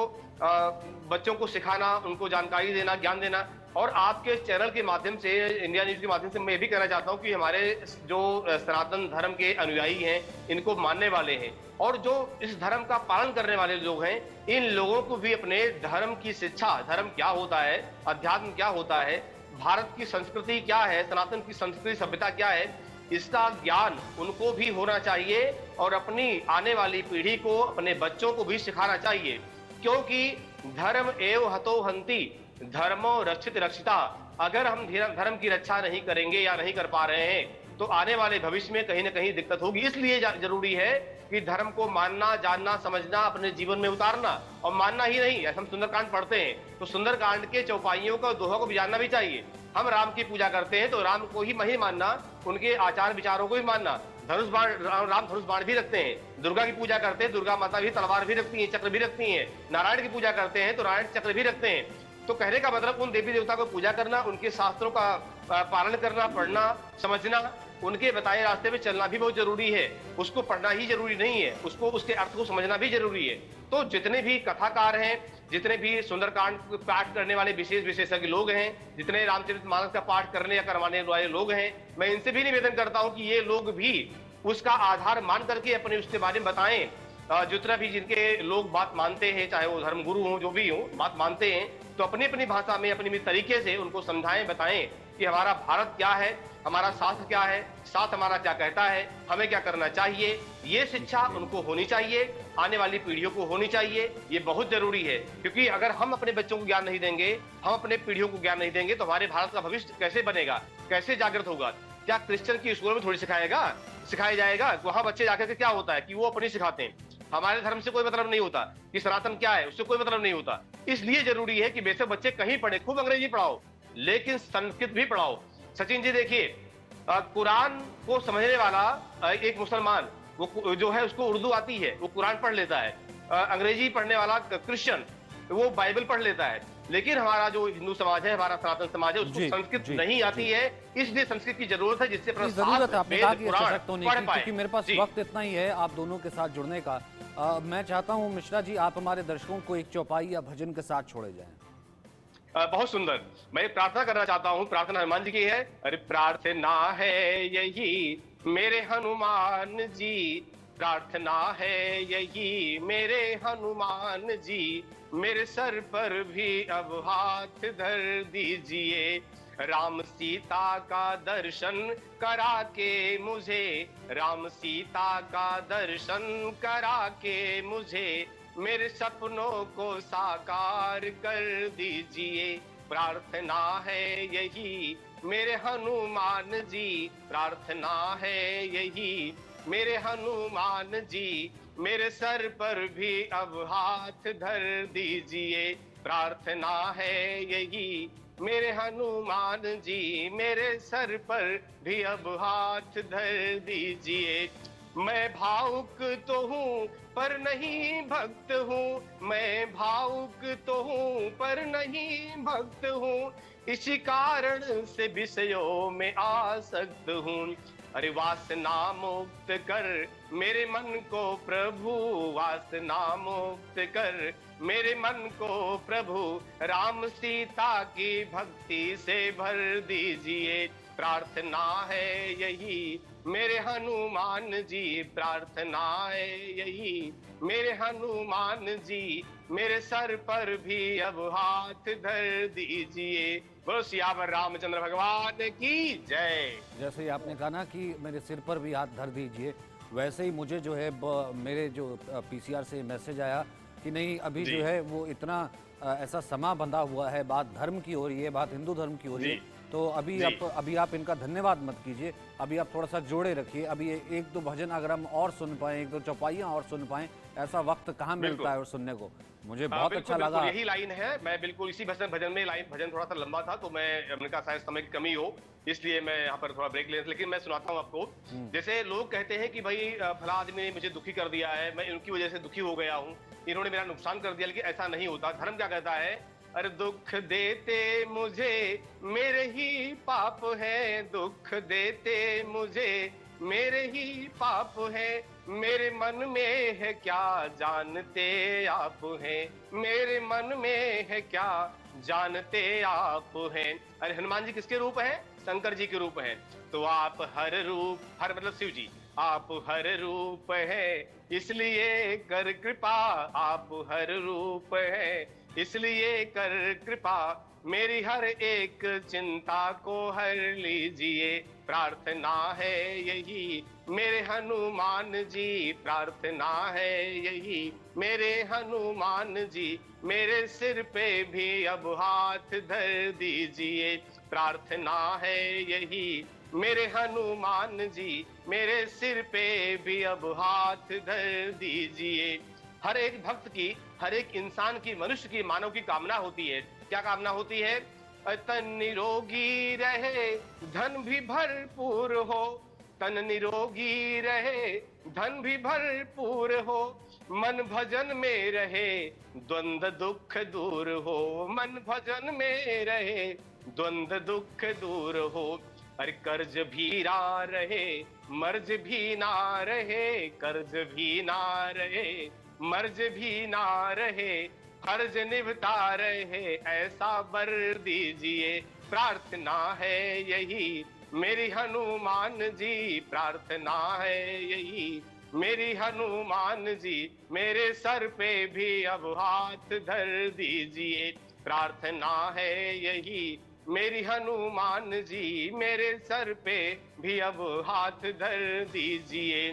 बच्चों को सिखाना, उनको जानकारी देना, ज्ञान देना। और आपके चैनल के माध्यम से, इंडिया न्यूज के माध्यम से मैं ये भी कहना चाहता हूँ कि हमारे जो सनातन धर्म के अनुयायी हैं, इनको मानने वाले हैं और जो इस धर्म का पालन करने वाले लोग हैं, इन लोगों को भी अपने धर्म की शिक्षा, धर्म क्या होता है, अध्यात्म क्या होता है, भारत की संस्कृति क्या है, सनातन की संस्कृति सभ्यता क्या है, इसका ज्ञान उनको भी होना चाहिए और अपनी आने वाली पीढ़ी को, अपने बच्चों को भी सिखाना चाहिए, क्योंकि धर्म एव हतो हंति, धर्मो रक्षित रक्षिता। अगर हम धर्म की रक्षा नहीं करेंगे या नहीं कर पा रहे हैं तो आने वाले भविष्य में कहीं ना कहीं दिक्कत होगी। इसलिए जरूरी है कि धर्म को मानना, जानना, समझना, अपने जीवन में उतारना। और मानना ही नहीं, हम सुंदरकांड पढ़ते हैं तो सुंदरकांड के चौपाइयों का, दोहों को भी जानना भी चाहिए। हम राम की पूजा करते हैं तो राम को ही नहीं मानना, उनके आचार विचारों को भी मानना। धनुष बाण, राम धनुष बाण भी रखते हैं। दुर्गा की पूजा करते हैं, दुर्गा माता भी तलवार भी रखती हैं, चक्र भी रखती हैं। नारायण की पूजा करते हैं तो नारायण चक्र भी रखते हैं। तो कहने का मतलब उन देवी देवता को पूजा करना, उनके शास्त्रों का पालन करना, पढ़ना, समझना, उनके बताए रास्ते में चलना भी बहुत जरूरी है। उसको पढ़ना ही जरूरी नहीं है, उसको उसके अर्थ को समझना भी जरूरी है। तो जितने भी कथाकार हैं, जितने भी सुंदरकांड पाठ करने वाले विशेषज्ञ लोग हैं, जितने रामचरितमानस का पाठ करने या करवाने वाले लोग हैं, मैं इनसे भी निवेदन करता हूं कि ये लोग भी उसका आधार मान करके अपने उसके बारे में बताएं। जितना भी जिनके लोग बात मानते हैं, चाहे वो धर्मगुरु हो, जो भी हो, बात मानते हैं, तो अपनी अपनी भाषा में, अपनी तरीके से उनको समझाएं, बताएं कि हमारा भारत क्या है, हमारा शास्त्र क्या है, शास्त्र हमारा क्या कहता है, हमें क्या करना चाहिए। ये शिक्षा उनको होनी चाहिए, आने वाली पीढ़ियों को होनी चाहिए। ये बहुत जरूरी है, क्योंकि अगर हम अपने बच्चों को ज्ञान नहीं देंगे, हम अपने पीढ़ियों को ज्ञान नहीं देंगे, तो हमारे भारत का भविष्य कैसे बनेगा, कैसे जागृत होगा। क्या क्रिश्चियन की स्कूलों में थोड़ी सिखाया जाएगा? वहां बच्चे जाकर के क्या होता है कि वो अपनी सिखाते हैं। हमारे धर्म से कोई मतलब नहीं होता कि सनातन क्या है, उससे कोई मतलब नहीं होता। इसलिए जरूरी है कि बेशक बच्चे कहीं पढ़े, खूब अंग्रेजी पढ़ाओ, लेकिन संस्कृत भी पढ़ाओ। सचिन जी देखिए, कुरान को समझने वाला एक मुसलमान, वो जो है उसको उर्दू आती है, वो कुरान पढ़ लेता है। अंग्रेजी पढ़ने वाला क्रिश्चियन, वो बाइबल पढ़ लेता है। लेकिन हमारा जो हिंदू समाज है, हमारा सनातन समाज है, उसको संस्कृत नहीं आती है। इसलिए संस्कृत की जरूरत है, जिससे जरूरत है आपने कहा कि सशक्त होने की, क्योंकि मेरे पास वक्त इतना ही है आप दोनों के साथ जुड़ने का। मैं चाहता हूं मिश्रा जी, आप हमारे दर्शकों को एक चौपाई या भजन के साथ छोड़े जाएं। बहुत सुंदर। मैं प्रार्थना करना चाहता हूं, प्रार्थना हनुमान जी की है। अरे प्रार्थना है यही मेरे हनुमान जी, प्रार्थना है यही मेरे हनुमान जी, मेरे सर पर भी अब हाथ धर दीजिए। राम सीता का दर्शन करा के मुझे, राम सीता का दर्शन करा के मुझे, मेरे सपनों को साकार कर दीजिए। प्रार्थना है यही मेरे हनुमान जी, प्रार्थना है यही मेरे हनुमान जी, मेरे सर पर भी अब हाथ धर दीजिए। प्रार्थना है यही मेरे हनुमान जी, मेरे सर पर भी अब हाथ धर दीजिए। मैं भावुक तो हूँ पर नहीं भक्त हूँ, मैं भावुक तो हूँ पर नहीं भक्त हूँ, इसी कारण से विषयों में आसक्त हूँ। अरे वासना मुक्त कर मेरे मन को प्रभु, वासना मुक्त कर मेरे मन को प्रभु, राम सीता की भक्ति से भर दीजिए। प्रार्थना है यही मेरे हनुमान जी, प्रार्थना है यही मेरे हनुमान जी, मेरे सर पर भी अब हाथ धर दीजिए। बोलो सियावर रामचंद्र भगवान की जय। जैसे ही आपने कहा ना कि मेरे सिर पर भी हाथ धर दीजिए, वैसे ही मुझे जो है मेरे जो पीसीआर से मैसेज आया कि नहीं, अभी जो है वो इतना ऐसा समा बंधा हुआ है, बात धर्म की हो रही है, बात हिंदू धर्म की हो रही है, तो अभी आप इनका धन्यवाद मत कीजिए, अभी आप थोड़ा सा जोड़े रखिए। अभी एक दो भजन अगर हम और सुन पाएं, एक दो चौपाइयाँ और सुन पाएं, ऐसा वक्त कहाँ मिलता है और सुनने को। मुझे बहुत अच्छा लगा। यही लाइन है, मैं बिल्कुल इसी भजन में भजन थोड़ा सा लंबा था तो मैं अपने का शायद समय की कमी हो, इसलिए मैं यहाँ पर थोड़ा ब्रेक ले, लेकिन मैं सुनाता हूँ आपको। जैसे लोग कहते हैं कि भाई फला आदमी ने मुझे दुखी कर दिया है, मैं उनकी वजह से दुखी हो गया हूँ, इन्होंने मेरा नुकसान कर दिया, लेकिन ऐसा नहीं होता। धर्म क्या कहता है? अरे दुख देते मुझे मेरे ही पाप है, दुख देते मुझे मेरे ही पाप है, मेरे मन में है क्या जानते आप हैं, मेरे मन में है क्या जानते आप हैं। अरे हनुमान जी किसके रूप हैं? शंकर जी के रूप हैं। तो आप हर रूप, हर मतलब शिव जी, आप हर रूप है इसलिए कर कृपा, आप हर रूप है इसलिए कर कृपा, मेरी हर एक चिंता को हर लीजिए, प्रार्थना है यही मेरे हनुमान जी, प्रार्थना है यही मेरे हनुमान जी, मेरे सिर पे भी अब हाथ धर दीजिए, प्रार्थना है यही मेरे हनुमान जी, मेरे सिर पे भी अब हाथ धर दीजिए। हर एक भक्त की, हर एक इंसान की, मनुष्य की, मानव की कामना होती है। क्या कामना होती है? तन निरोगी रहे, धन भी भरपूर हो, तन निरोगी रहे, धन भी भरपूर हो, मन भजन में रहे, द्वंद्व दुख दूर हो, मन भजन में रहे, द्वंद्व दुख दूर हो। अरे कर्ज भी ना रहे, मर्ज भी ना रहे, कर्ज भी ना रहे, मर्ज भी ना रहे, फर्ज निभता रहे, ऐसा वर दीजिए, प्रार्थना है यही मेरी हनुमान जी, प्रार्थना है यही मेरी हनुमान जी, मेरे सर पे भी अब हाथ धर दीजिए, प्रार्थना है यही मेरी हनुमान जी, मेरे सर पे भी अब हाथ धर दीजिए।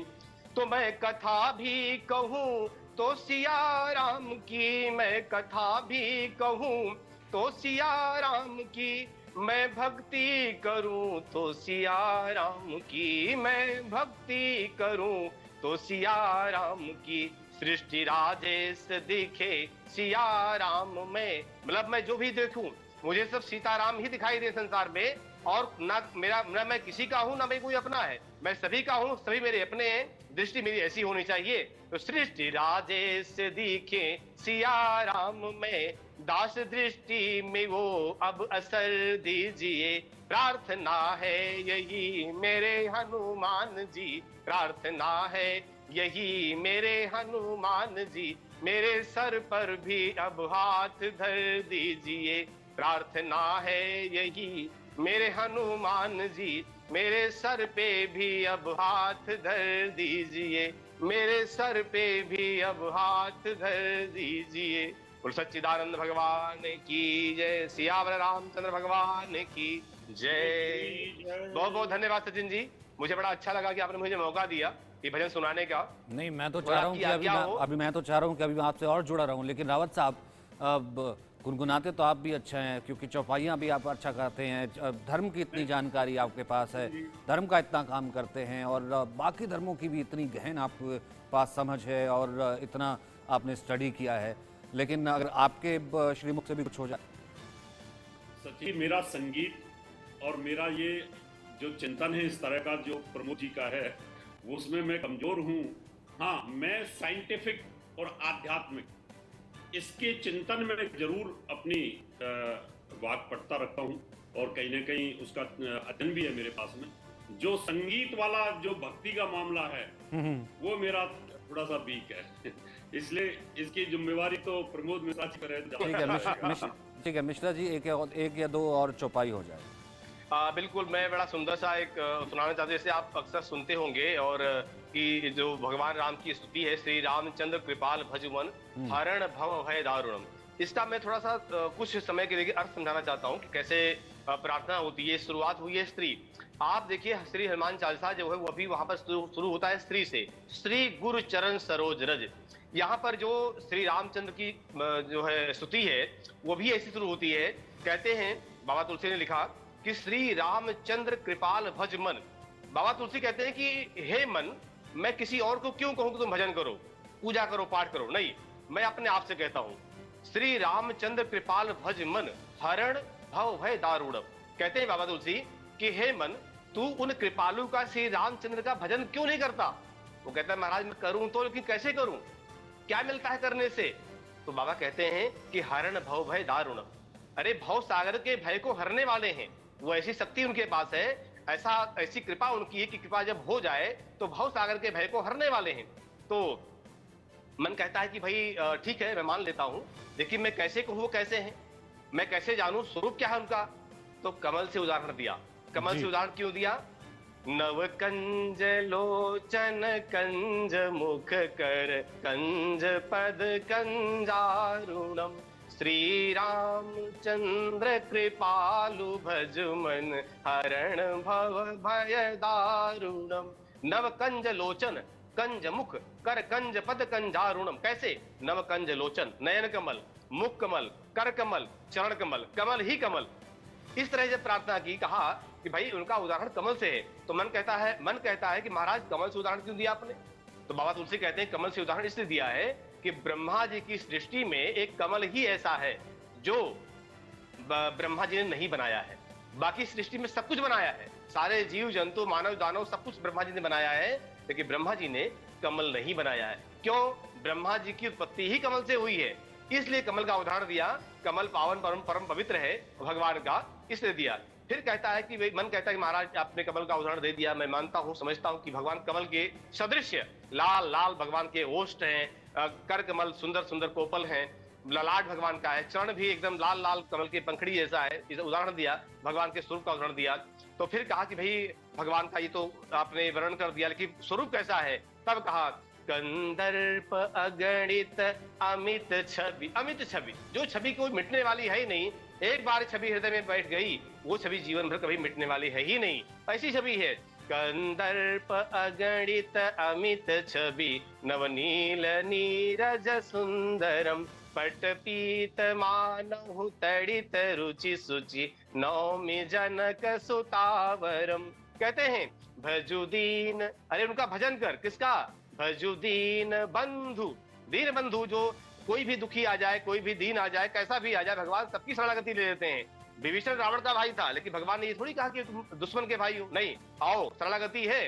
तो मैं कथा भी कहूँ तो सिया राम की, मैं कथा भी कहूँ तो सिया राम की, मैं भक्ति करूँ तो सिया राम की, मैं भक्ति करूँ तो सिया राम की, सृष्टि राजेश दिखे सिया राम में। मतलब मैं जो भी देखूं मुझे सब सीताराम ही दिखाई दे संसार में, और ना मैं किसी का हूं ना मैं कोई अपना है, मैं सभी का हूं, सभी मेरे अपने हैं। दृष्टि मेरी ऐसी होनी चाहिए। तो सृष्टि राजेश दिखे सिया राम में, दास दृष्टि में वो अब असर दीजिए, प्रार्थना है यही मेरे हनुमान जी, प्रार्थना है यही मेरे हनुमान जी, मेरे सर पर भी अब हाथ धर दीजिए, प्रार्थना है यही मेरे हनुमान जी, मेरे सर पे भी अब हाथ धर दीजिए, मेरे सर पे भी अब हाथ धर दीजिए। बोल सच्चिदानंद भगवान की जय, सियावर रामचंद्र भगवान की जय। बहुत बहुत धन्यवाद सचिन जी, मुझे बड़ा अच्छा लगा कि आपने मुझे मौका दिया ये भजन सुनाने का। नहीं, मैं तो चाह रहा हूँ कि अभी मैं तो चाह रहा हूँ कि अभी मैं आपसे और जुड़ा रहूँ, लेकिन रावत साहब अब गुनगुनाते तो आप भी अच्छे हैं, क्योंकि चौपाइयाँ भी आप अच्छा करते हैं, धर्म की इतनी जानकारी आपके पास है, धर्म का इतना काम करते हैं, और बाकी धर्मों की भी इतनी गहन आपके पास समझ है, और इतना आपने स्टडी किया है। लेकिन अगर आपके श्रीमुख से भी कुछ हो जाए। सचिन, मेरा संगीत और मेरा ये जो चिंतन है इस तरह का जो प्रमोद जी का है, उसमें मैं कमजोर हूँ। हाँ, मैं साइंटिफिक और आध्यात्मिक इसके चिंतन में जरूर अपनी वाक पढ़ता रखता हूँ, और कहीं ना कहीं उसका अध्ययन भी है मेरे पास में। जो संगीत वाला जो भक्ति का मामला है वो मेरा थोड़ा सा वीक है, इसलिए इसकी जिम्मेवारी तो प्रमोद मिश्रा जी पर है। ठीक है मिश्रा जी, एक या दो और चौपाई हो जाए। बिल्कुल, मैं बड़ा सुंदर सा एक सुनाना चाहता हूँ। जैसे आप अक्सर सुनते होंगे और कि जो भगवान राम की स्तुति है, श्री रामचंद्र कृपाल भजुमन हरण भव भय दारुणम, इसका मैं थोड़ा सा कुछ समय के लिए अर्थ समझाना चाहता हूँ कि कैसे प्रार्थना होती है। शुरुआत हुई है स्त्री। आप देखिए श्री हनुमान चालीसा जो है वो अभी वहां पर शुरू होता है स्त्री से, श्री गुरु चरण सरोज रज। यहाँ पर जो श्री रामचंद्र की जो है स्तुति है वो भी ऐसी शुरू होती है। कहते हैं बाबा तुलसी ने लिखा कि श्री रामचंद्र कृपाल भज मन। बाबा तुलसी कहते हैं कि हे मन, मैं किसी और को क्यों कहूं कि तुम भजन करो, पूजा करो, पाठ करो, नहीं, मैं अपने आप से कहता हूं। श्री रामचंद्र कृपाल भज मन हरण भव भय दारुणम। कहते हैं बाबा तुलसी कि हे मन, तू उन कृपालु का, श्री रामचंद्र का भजन क्यों नहीं करता? वो कहता है महाराज मैं करूं तो, लेकिन कैसे करूं, क्या मिलता है करने से? तो बाबा कहते हैं कि हरण भव भय दारुणम। अरे भव सागर के भय को हरने वाले हैं, वो ऐसी शक्ति उनके पास है, ऐसी कृपा उनकी है कि कृपा जब हो जाए तो भव सागर के भय को हरने वाले हैं। तो मन कहता है कि भाई ठीक है मैं मान लेता हूं, लेकिन मैं कैसे कहूं वो कैसे हैं, मैं कैसे जानूं स्वरूप क्या है उनका? तो कमल से उदाहरण दिया। कमल से उदाहरण क्यों दिया? नव कंज लोचन कंज मुख कर कंज पद कंजारुणम, श्री रामचंद्र कृपालु भज मन हरण भव भय दारुणम। नव कंज लोचन कंज मुख कर कंज पद कंजारुणम। कैसे? नव कंज लोचन, नयन कमल, मुख कमल, कर कमल, चरण कमल, कमल ही कमल। इस तरह से प्रार्थना की, कहा कि भाई उनका उदाहरण कमल से है। तो मन कहता है कि महाराज कमल से उदाहरण क्यों दिया आपने? तो बाबा तुलसी कहते हैं कमल से उदाहरण इसलिए दिया है कि ब्रह्मा जी की सृष्टि में एक कमल ही ऐसा है जो ब्रह्मा जी ने नहीं बनाया है। बाकी सृष्टि में सब कुछ बनाया है, सारे जीव जंतु मानव दानव सब कुछ ब्रह्मा जी ने बनाया है, लेकिन ब्रह्मा जी ने कमल नहीं बनाया है। क्यों? ब्रह्मा जी की उत्पत्ति ही कमल से हुई है, इसलिए कमल का उदाहरण दिया। कमल पावन परम पवित्र है भगवान का, इसलिए दिया। फिर कहता है कि मन कहता है कि महाराज आपने कमल का उदाहरण दे दिया, मैं मानता हूं, समझता हूं कि भगवान कमल के सदृश लाल लाल भगवान के ओष्ठ हैं, कर कमल सुंदर सुंदर कोपल हैं, ललाट भगवान का है, चरण भी एकदम लाल लाल कमल के पंखड़ी जैसा है। इसे उदाहरण दिया, भगवान के स्वरूप का उदाहरण दिया। तो फिर कहा कि भाई भगवान का ये तो आपने वर्णन कर दिया, लेकिन स्वरूप कैसा है? तब कहा कंदर्प अगणित अमित छवि। अमित छवि, जो छवि कोई मिटने वाली है ही नहीं, एक बार छवि हृदय में बैठ गई, वो छवि जीवन भर कभी मिटने वाली है ही नहीं, ऐसी छवि है। कंदर्प अगणित अमित छवि नवनील नीरज सुंदरम पट पीत मानहु तड़ित रुचि सुचि नौमि जनक सुतावरम। कहते हैं भजुदीन, अरे उनका भजन कर, किसका? भजुदीन बंधु, दीन बंधु, जो कोई भी दुखी आ जाए, कोई भी दीन आ जाए, कैसा भी आ जाए, भगवान सबकी शरणागति ले लेते हैं। विभीषण रावण का भाई था, लेकिन भगवान ने ये थोड़ी कहा कि तुम दुश्मन के भाई हो, नहीं, आओ शरणागति है।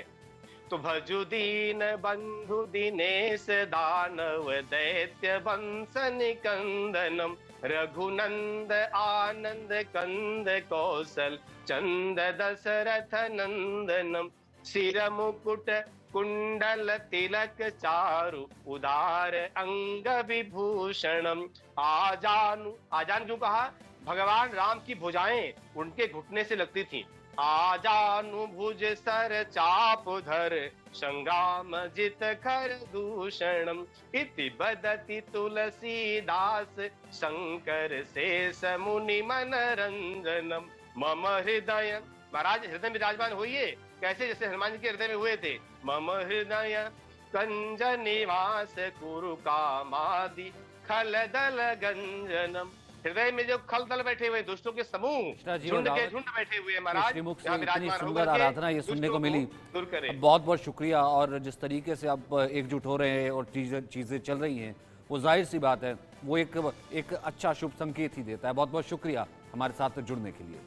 तो भजु दीन बंधु दिनेश दानव दैत्य वंश निकंदनम रघुनंद आनंद कंद कौशल चंद दशरथ नंदनम सिर मुकुट कुंडल तिलक चारु उदार अंग विभूषणम। आजानु, आजान क्यों कहा? भगवान राम की भुजाएं उनके घुटने से लगती थी। आजानु भुज सर चाप धर संग्राम जित खर दूषणम इति बदति तुलसीदास शंकर शेष मुनि मनरंजनम मम हृदय। महाराज हृदय में विराजमान होइए, कैसे? जैसे हनुमान जी के हृदय में हुए थे। मम हृदय कंज निवास कुरु कामादि खल दल गंजनम। हृदय में जो खल दल बैठे हुए दुष्टों के समूह, झुंड के झुंड बैठे हुए महाराज, श्रीमुख से इतनी सुंदर आराधना ये सुनने को मिली, बहुत बहुत शुक्रिया। और जिस तरीके से आप एकजुट हो रहे हैं और चीजें चल रही हैं, वो जाहिर सी बात है वो एक अच्छा शुभ संकेत ही देता है। बहुत बहुत शुक्रिया हमारे साथ जुड़ने के लिए।